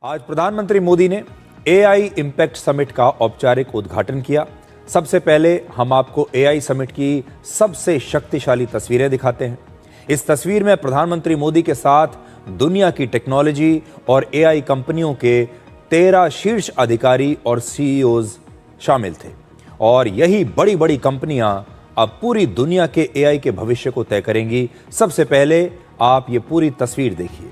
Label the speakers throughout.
Speaker 1: आज प्रधानमंत्री मोदी ने एआई इम्पैक्ट समिट का औपचारिक उद्घाटन किया। सबसे पहले हम आपको एआई समिट की सबसे शक्तिशाली तस्वीरें दिखाते हैं। इस तस्वीर में प्रधानमंत्री मोदी के साथ दुनिया की टेक्नोलॉजी और एआई कंपनियों के 13 शीर्ष अधिकारी और सीईओज शामिल थे और यही बड़ी बड़ी कंपनियां अब पूरी दुनिया के एआई के भविष्य को तय करेंगी। सबसे पहले आप ये पूरी तस्वीर देखिए।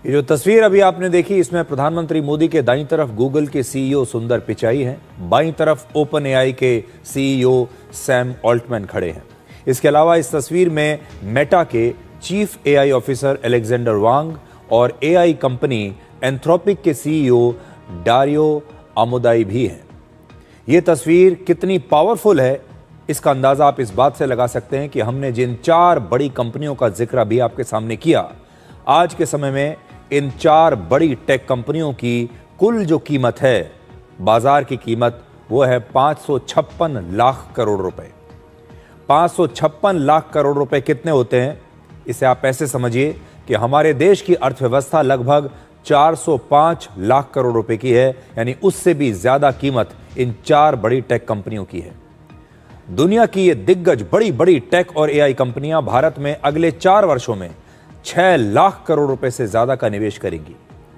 Speaker 1: ये जो तस्वीर अभी आपने देखी, इसमें प्रधानमंत्री मोदी के दाईं तरफ गूगल के सीईओ सुंदर पिचाई हैं, बाईं तरफ ओपन एआई के सीईओ सैम ऑल्टमैन खड़े हैं। इसके अलावा इस तस्वीर में मेटा के चीफ एआई ऑफिसर अलेक्जेंडर वांग और एआई कंपनी एंथ्रोपिक के सीईओ डारियो आमोदाई भी हैं। ये तस्वीर कितनी पावरफुल है, इसका अंदाजा आप इस बात से लगा सकते हैं कि हमने जिन 4 बड़ी कंपनियों का जिक्र अभी आपके सामने किया, आज के समय में इन 4 बड़ी टेक कंपनियों की कुल जो कीमत है, बाजार की कीमत, वो है 556 लाख करोड़ रुपए। 556 लाख करोड़ रुपए कितने होते हैं? इसे आप ऐसे समझिए कि हमारे देश की अर्थव्यवस्था लगभग 405 लाख करोड़ रुपए की है, यानी उससे भी ज्यादा कीमत इन 4 बड़ी टेक कंपनियों की है। दुनिया की ये दिग्गज बड़ी बड़ी टेक और एआई कंपनियां भारत में अगले 4 वर्षों में 6 लाख करोड़ रुपए से ज्यादा का निवेश करेंगी।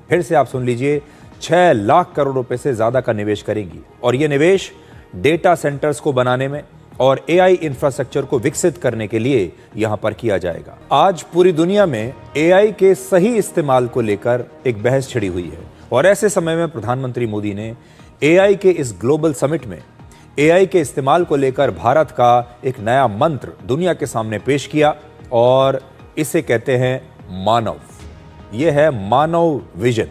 Speaker 1: फिर से आप सुन लीजिए, 6 लाख करोड़ रुपए से ज्यादा का निवेश करेंगी और यह निवेश डेटा सेंटर्स को बनाने में और एआई इंफ्रास्ट्रक्चर को विकसित करने के लिए यहां पर किया जाएगा। आज पूरी दुनिया में एआई के सही इस्तेमाल को लेकर एक बहस छिड़ी हुई है और ऐसे समय में प्रधानमंत्री मोदी ने एआई के इस ग्लोबल समिट में एआई के इस्तेमाल को लेकर भारत का एक नया मंत्र दुनिया के सामने पेश किया और इसे कहते हैं मानव। यह है मानव विजन।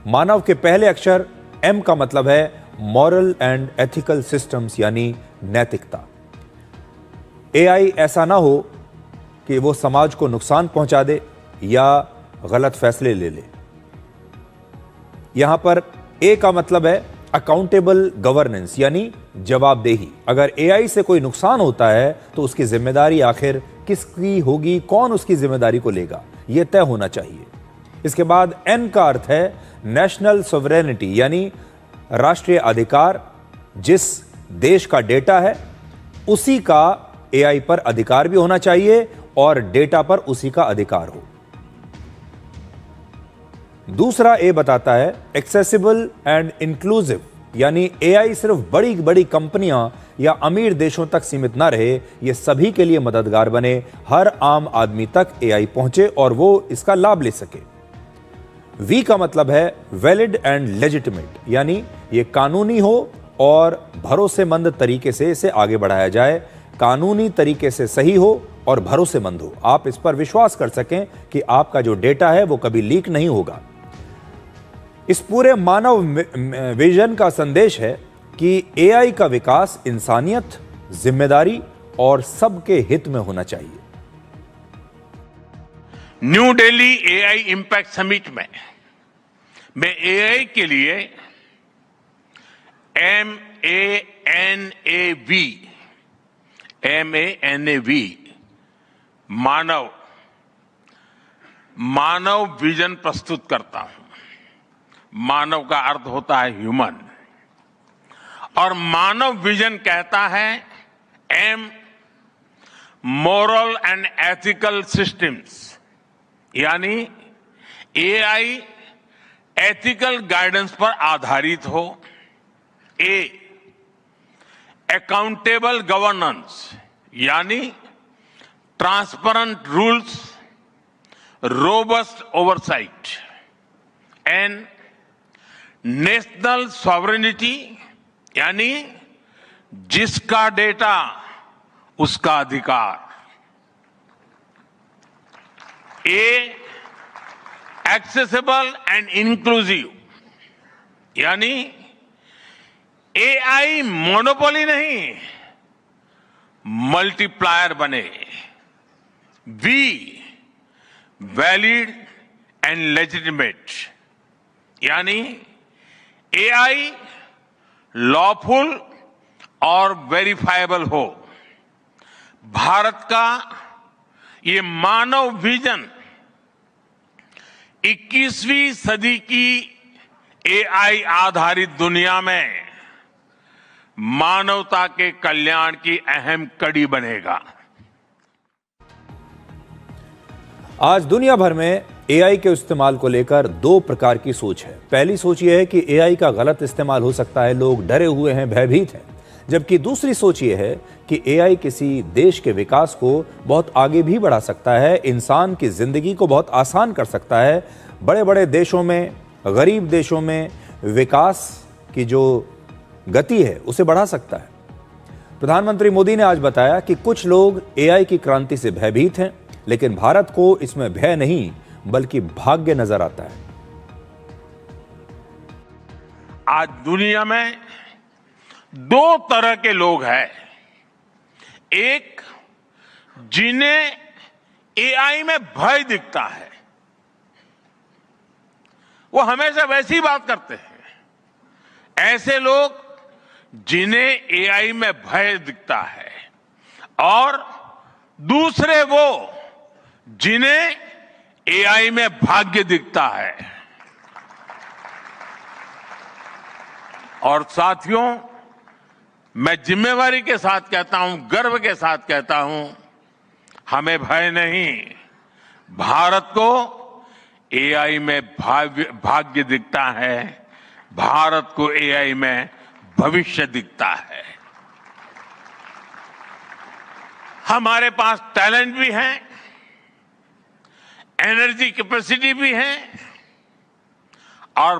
Speaker 1: मानव के पहले अक्षर एम का मतलब है मॉरल एंड एथिकल सिस्टम्स, यानी नैतिकता। एआई ऐसा ना हो कि वो समाज को नुकसान पहुंचा दे या गलत फैसले ले ले। यहां पर ए का मतलब है अकाउंटेबल गवर्नेंस, यानी जवाबदेही। अगर एआई से कोई नुकसान होता है तो उसकी जिम्मेदारी आखिर किसकी होगी, कौन उसकी जिम्मेदारी को लेगा, यह तय होना चाहिए। इसके बाद एन का अर्थ है नेशनल सॉवरेनिटी, यानी राष्ट्रीय अधिकार। जिस देश का डेटा है उसी का एआई पर अधिकार भी होना चाहिए और डेटा पर उसी का अधिकार हो। दूसरा ए बताता है एक्सेसिबल एंड इंक्लूसिव, यानी एआई सिर्फ बड़ी बड़ी कंपनियां या अमीर देशों तक सीमित ना रहे, ये सभी के लिए मददगार बने, हर आम आदमी तक एआई पहुंचे और वो इसका लाभ ले सके। वी का मतलब है वैलिड एंड लेजिटिमेट, यानी ये कानूनी हो और भरोसेमंद तरीके से इसे आगे बढ़ाया जाए। कानूनी तरीके से सही हो और भरोसेमंद हो, आप इस पर विश्वास कर सकें कि आपका जो डेटा है वो कभी लीक नहीं होगा। इस पूरे मानव विजन का संदेश है कि एआई का विकास इंसानियत, जिम्मेदारी और सबके हित में होना चाहिए।
Speaker 2: New Delhi AI impact summit में मैं एआई के लिए MANAV मानव विजन प्रस्तुत करता हूं। मानव का अर्थ होता है ह्यूमन और मानव विजन कहता है M moral and ethical systems, यानी एआई एथिकल गाइडेंस पर आधारित हो। ए अकाउंटेबल गवर्नेंस, यानी transparent rules, robust oversight. And national sovereignty यानी जिसका डेटा उसका अधिकार। ए, एक्सेसिबल एंड इंक्लूसिव यानी एआई मोनोपोली नहीं, मल्टीप्लायर बने। वी, वैलिड एंड लेजिटिमेट यानी एआई लॉफुल और वेरीफाइबल हो। भारत का ये मानव विजन 21वीं सदी की एआई आधारित दुनिया में मानवता के कल्याण की अहम कड़ी बनेगा।
Speaker 1: आज दुनिया भर में एआई के इस्तेमाल को लेकर दो प्रकार की सोच है। पहली सोच यह है कि एआई का गलत इस्तेमाल हो सकता है, लोग डरे हुए हैं, भयभीत हैं। जबकि दूसरी सोच यह है कि एआई किसी देश के विकास को बहुत आगे भी बढ़ा सकता है, इंसान की जिंदगी को बहुत आसान कर सकता है। बड़े बड़े देशों में, गरीब देशों में विकास की जो गति है उसे बढ़ा सकता है। प्रधानमंत्री मोदी ने आज बताया कि कुछ लोग एआई की क्रांति से भयभीत हैं, लेकिन भारत को इसमें भय नहीं बल्कि भाग्य नजर आता है।
Speaker 2: आज दुनिया में दो तरह के लोग हैं। एक, जिन्हें एआई में भय दिखता है, वो हमेशा वैसी बात करते हैं। ऐसे लोग जिन्हें एआई में भय दिखता है, और दूसरे वो जिन्हें एआई में भाग्य दिखता है। और साथियों, मैं जिम्मेवारी के साथ कहता हूं, गर्व के साथ कहता हूं, हमें भय नहीं, भारत को एआई में भाग्य दिखता है, भारत को एआई में भविष्य दिखता है। हमारे पास टैलेंट भी है, एनर्जी कैपेसिटी भी है और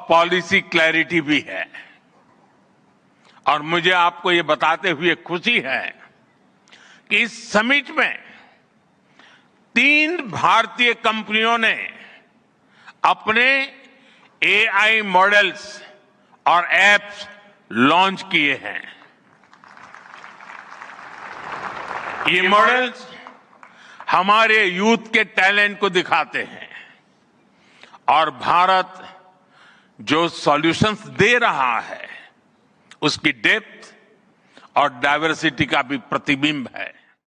Speaker 2: पॉलिसी क्लैरिटी भी है। और मुझे आपको ये बताते हुए खुशी है कि इस समिट में 3 भारतीय कंपनियों ने अपने एआई मॉडल्स और एप्स लॉन्च किए हैं। ये मॉडल्स हमारे यूथ के टैलेंट को दिखाते हैं और भारत जो सॉल्यूशंस दे रहा है उसकी डेप्थ और डाइवर्सिटी का भी प्रतिबिंब है।